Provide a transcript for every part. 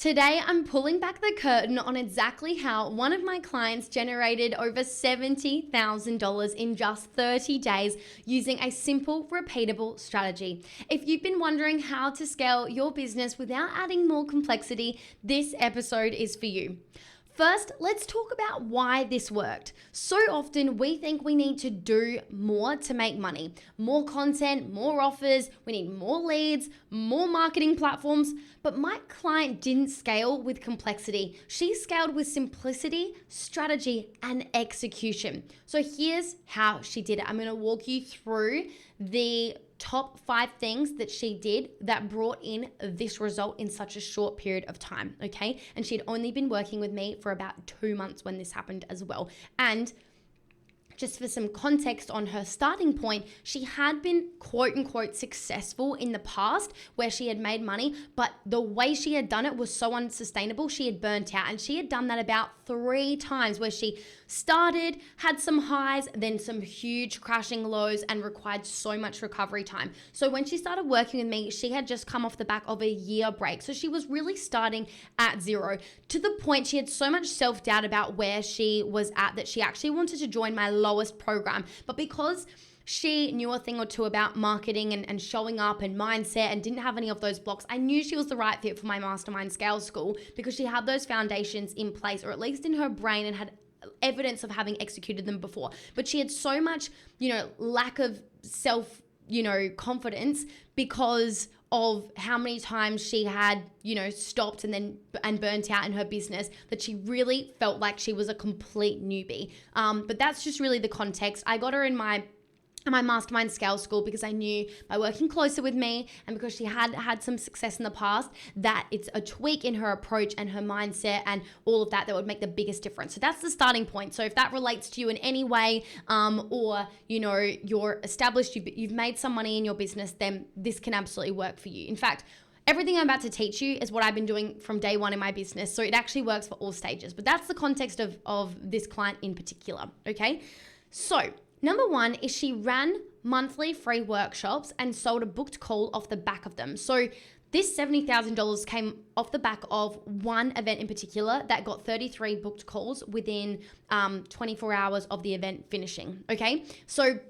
Today, I'm pulling back the curtain on exactly how one of my clients generated over $70,000 in just 30 days using a simple, repeatable strategy. If you've been wondering how to scale your business without adding more complexity, this episode is for you. First, let's talk about why this worked. So often we think we need to do more to make money. More content, more offers, we need more leads, more marketing platforms. But my client didn't scale with complexity. She scaled with simplicity, strategy, and execution. So here's how she did it. I'm going to walk you through the top 5 things that she did that brought in this result in such a short period of time, okay? And she'd only been working with me for about 2 months when this happened as well. And just for some context on her starting point, she had been quote unquote successful in the past where she had made money, but the way she had done it was so unsustainable, she had burnt out. And she had done that about 3 times where she started, had some highs, then some huge crashing lows and required so much recovery time. So when she started working with me, she had just come off the back of a year break. So she was really starting at zero to the point she had so much self-doubt about where she was at that she actually wanted to join my lowest program. But because she knew a thing or two about marketing and showing up and mindset and didn't have any of those blocks, I knew she was the right fit for my Mastermind Scale School because she had those foundations in place, or at least in her brain, and had evidence of having executed them before. But she had so much, lack of self, confidence because of how many times she had, stopped and burnt out in her business that she really felt like she was a complete newbie. But that's just really the context. I got her in my Mastermind Scale School because I knew by working closer with me and because she had some success in the past that it's a tweak in her approach and her mindset and all of that would make the biggest difference. So that's the starting point. So if that relates to you in any way, or you're established, you've made some money in your business, then this can absolutely work for you. In fact, everything I'm about to teach you is what I've been doing from day one in my business. So it actually works for all stages. But that's the context of this client in particular. Okay. So number 1 is she ran monthly free workshops and sold a booked call off the back of them. So this $70,000 came off the back of one event in particular that got 33 booked calls within 24 hours of the event finishing. Okay, so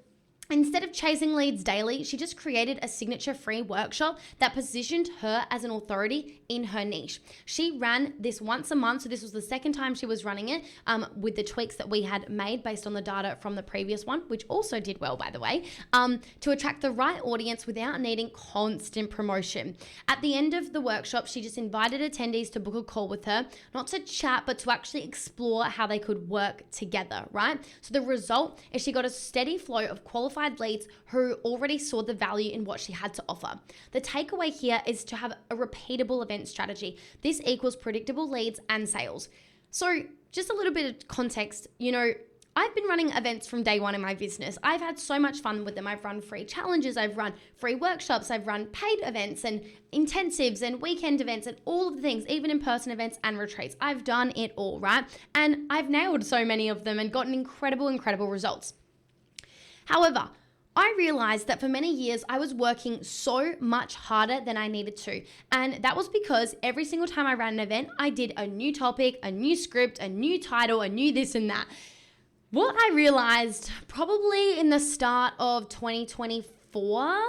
instead of chasing leads daily, she just created a signature free workshop that positioned her as an authority in her niche. She ran this once a month, so this was the second time she was running it with the tweaks that we had made based on the data from the previous one, which also did well, by the way, to attract the right audience without needing constant promotion. At the end of the workshop, she just invited attendees to book a call with her, not to chat, but to actually explore how they could work together, right? So the result is she got a steady flow of qualified leads who already saw the value in what she had to offer. The takeaway here is to have a repeatable event strategy. This equals predictable leads and sales. So just a little bit of context, I've been running events from day one in my business. I've had so much fun with them. I've run free challenges, I've run free workshops, I've run paid events and intensives and weekend events and all of the things, even in-person events and retreats. I've done it all, right? And I've nailed so many of them and gotten incredible results. However, I realized that for many years I was working so much harder than I needed to. And that was because every single time I ran an event, I did a new topic, a new script, a new title, a new this and that. What I realized probably in the start of 2024,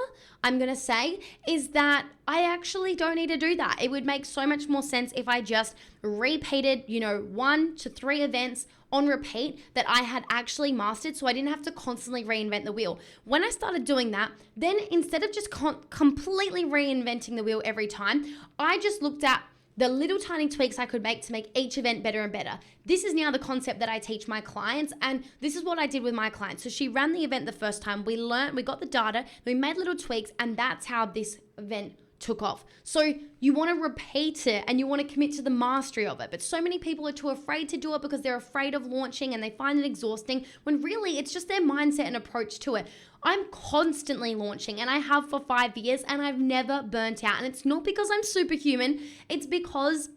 I'm going to say, is that I actually don't need to do that. It would make so much more sense if I just repeated, 1 to 3 events on repeat that I had actually mastered, so I didn't have to constantly reinvent the wheel. When I started doing that, then instead of just completely reinventing the wheel every time, I just looked at the little tiny tweaks I could make to make each event better and better. This is now the concept that I teach my clients, and this is what I did with my clients. So she ran the event the first time, we learned, we got the data, we made little tweaks, and that's how this event took off. So you want to repeat it and you want to commit to the mastery of it. But so many people are too afraid to do it because they're afraid of launching and they find it exhausting, when really it's just their mindset and approach to it. I'm constantly launching, and I have for 5 years, and I've never burnt out. And it's not because I'm superhuman. It's because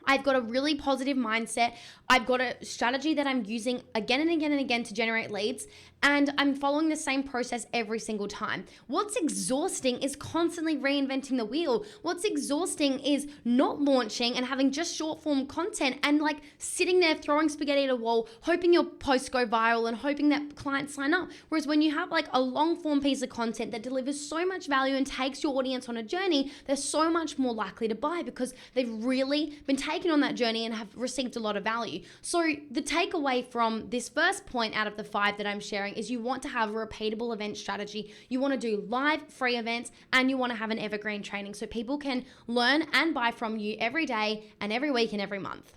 I've got a really positive mindset. I've got a strategy that I'm using again and again and again to generate leads, and I'm following the same process every single time. What's exhausting is constantly reinventing the wheel. What's exhausting is not launching and having just short form content and like sitting there throwing spaghetti at a wall, hoping your posts go viral and hoping that clients sign up. Whereas when you have like a long form piece of content that delivers so much value and takes your audience on a journey, they're so much more likely to buy because they've really been taken on that journey and have received a lot of value. So the takeaway from this first point out of the 5 that I'm sharing is you want to have a repeatable event strategy. You want to do live free events and you want to have an evergreen training so people can learn and buy from you every day and every week and every month.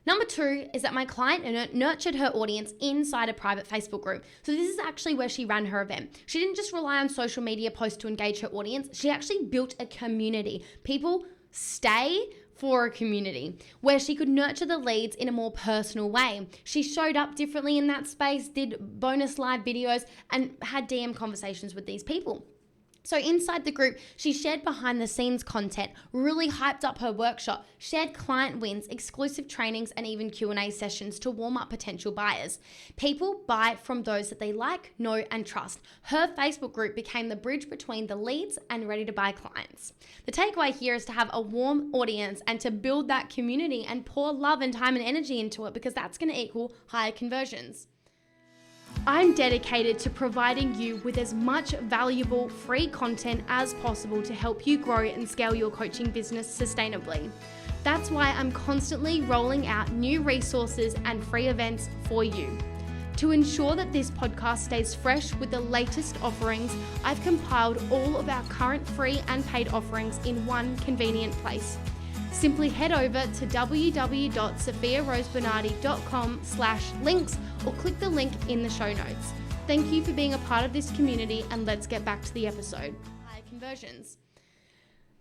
Number 2 is that my client nurtured her audience inside a private Facebook group. So this is actually where she ran her event. She didn't just rely on social media posts to engage her audience. She actually built a community. People stay for a community where she could nurture the leads in a more personal way. She showed up differently in that space, did bonus live videos, and had DM conversations with these people. So inside the group, she shared behind the scenes content, really hyped up her workshop, shared client wins, exclusive trainings, and even Q&A sessions to warm up potential buyers. People buy from those that they like, know, and trust. Her Facebook group became the bridge between the leads and ready to buy clients. The takeaway here is to have a warm audience and to build that community and pour love and time and energy into it because that's going to equal higher conversions. I'm dedicated to providing you with as much valuable free content as possible to help you grow and scale your coaching business sustainably. That's why I'm constantly rolling out new resources and free events for you. To ensure that this podcast stays fresh with the latest offerings, I've compiled all of our current free and paid offerings in one convenient place. Simply head over to www.sofiarosebernardi.com/links or click the link in the show notes. Thank you for being a part of this community, and let's get back to the episode. Higher conversions.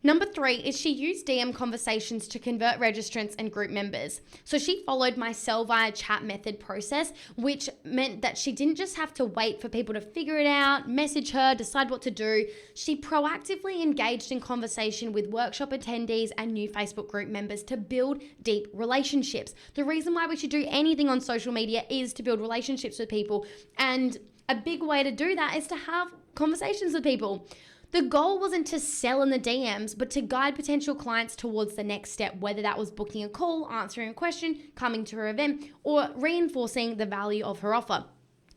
Number 3 is she used DM conversations to convert registrants and group members. So she followed my sell via chat method process, which meant that she didn't just have to wait for people to figure it out, message her, decide what to do. She proactively engaged in conversation with workshop attendees and new Facebook group members to build deep relationships. The reason why we should do anything on social media is to build relationships with people. And a big way to do that is to have conversations with people. The goal wasn't to sell in the DMs, but to guide potential clients towards the next step, whether that was booking a call, answering a question, coming to her event, or reinforcing the value of her offer.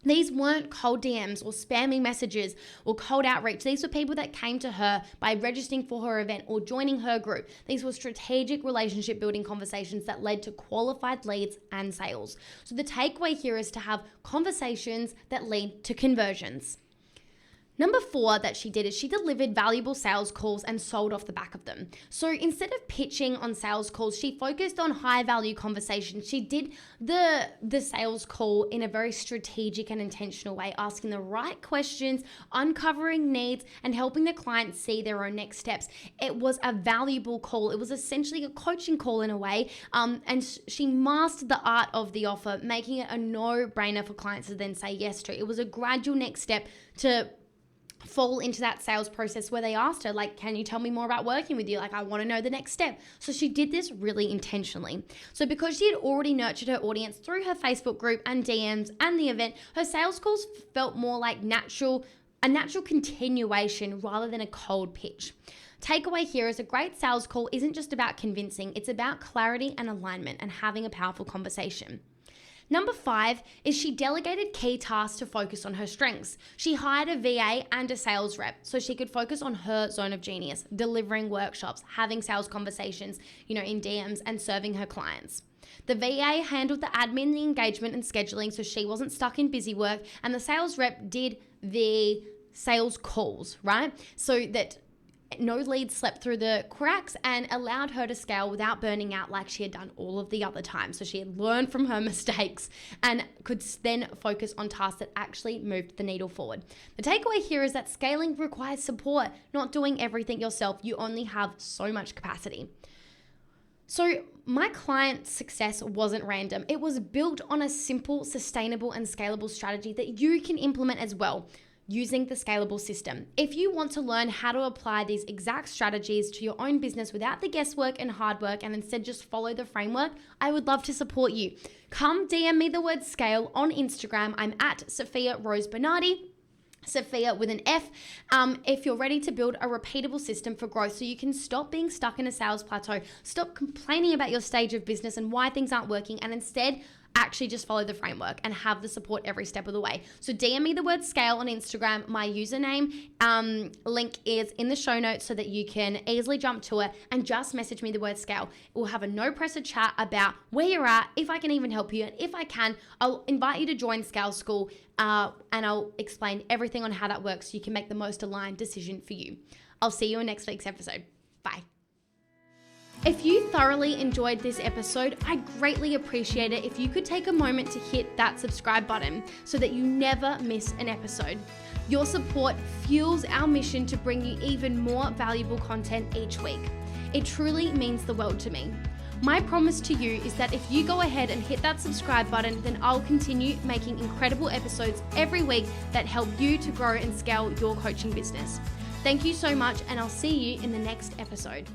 These weren't cold DMs or spamming messages or cold outreach. These were people that came to her by registering for her event or joining her group. These were strategic relationship building conversations that led to qualified leads and sales. So the takeaway here is to have conversations that lead to conversions. Number 4 that she did is she delivered valuable sales calls and sold off the back of them. So instead of pitching on sales calls, she focused on high value conversations. She did the sales call in a very strategic and intentional way, asking the right questions, uncovering needs, and helping the client see their own next steps. It was a valuable call. It was essentially a coaching call in a way. And she mastered the art of the offer, making it a no-brainer for clients to then say yes to. It was a gradual next step to fall into that sales process where they asked her, like, can you tell me more about working with you? Like, I want to know the next step. So she did this really intentionally. So because she had already nurtured her audience through her Facebook group and DMs and the event, her sales calls felt more like a natural continuation rather than a cold pitch. Takeaway here is a great sales call isn't just about convincing, it's about clarity and alignment and having a powerful conversation. Number 5 is she delegated key tasks to focus on her strengths. She hired a VA and a sales rep so she could focus on her zone of genius, delivering workshops, having sales conversations, in DMs and serving her clients. The VA handled the admin, the engagement and scheduling so she wasn't stuck in busy work, and the sales rep did the sales calls, right? So that no leads slept through the cracks and allowed her to scale without burning out like she had done all of the other times. So she had learned from her mistakes and could then focus on tasks that actually moved the needle forward. The takeaway here is that scaling requires support, not doing everything yourself. You only have so much capacity. So my client's success wasn't random. It was built on a simple, sustainable, and scalable strategy that you can implement as well. using the scalable system. If you want to learn how to apply these exact strategies to your own business without the guesswork and hard work and instead just follow the framework, I would love to support you. Come DM me the word scale on Instagram. I'm at Sofia Rose Bernardi. Sofia with an F, if you're ready to build a repeatable system for growth so you can stop being stuck in a sales plateau, stop complaining about your stage of business and why things aren't working, and instead actually just follow the framework and have the support every step of the way. So DM me the word scale on Instagram. My username link is in the show notes so that you can easily jump to it and just message me the word scale. We'll have a no pressure chat about where you're at, if I can even help you, and if I can, I'll invite you to join Scale School and I'll explain everything on how that works so you can make the most aligned decision for you. I'll see you in next week's episode. Bye. If you thoroughly enjoyed this episode, I'd greatly appreciate it if you could take a moment to hit that subscribe button so that you never miss an episode. Your support fuels our mission to bring you even more valuable content each week. It truly means the world to me. My promise to you is that if you go ahead and hit that subscribe button, then I'll continue making incredible episodes every week that help you to grow and scale your coaching business. Thank you so much, and I'll see you in the next episode.